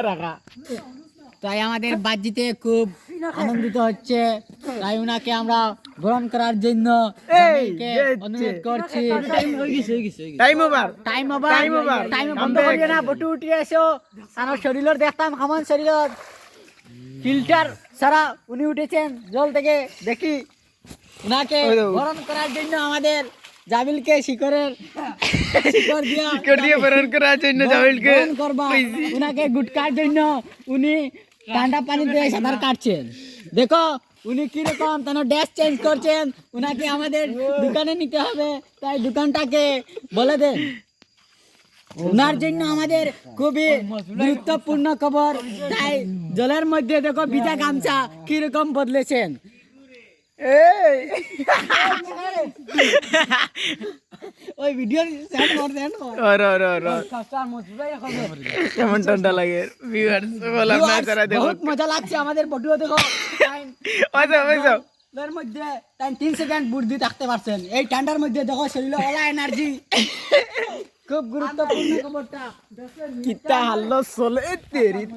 রাখা। তাই আমাদের বাজিতে খুব আনন্দিত হচ্ছে, তাই উনাকে আমরা গ্রহণ করার জন্য জামিলকে অনুরোধ করছি। Time over time Time over. Time Come বন্ধ back. করিও না, বটু উঠি এসো। আমার শরীরের দেখতাম আমার শরীরের ফিল্টার সারা উনি উঠেছেন জল থেকে, দেখি উনাকে ওই দেখো। গ্রহণ করার জন্য আমাদের জামিলকে শিকড়ের শিকড় দিয়া দিয়ে প্রেরণ করার জন্য জামিলকে গ্রহণ করবা। উনাকে গুটকার জন্য উনি ঠান্ডা পানি দিয়ে সাঁতার কাটছেন। দেখো উনি কিরকম তেন ড্রেস চেঞ্জ করছেন, উনাকে আমাদের দোকানে নিতে হবে, তাই দোকানটাকে বলে দেন। উনার জন্য আমাদের খুবই গুরুত্বপূর্ণ খবর, তাই জলের মধ্যে দেখো ভিজা গামছা কিরকম বদলেছেন। এই ওই ভিডিও সেন্ড কর দেন। কেমন ঠান্ডা লাগে ভিউয়ার্স বল আপনারা যারা দেখো বহুত মজা লাগছে আমাদের বটুও দেখো। ওইসব এর মধ্যে 3 সেকেন্ড বুদ্ধি থাকতে পারছেন, এই ঠান্ডার মধ্যে দেখো শরীরে ওলা এনার্জি। খুব গুরুত্বপূর্ণ খবরটা কিতা হাল্লো চলে তেরি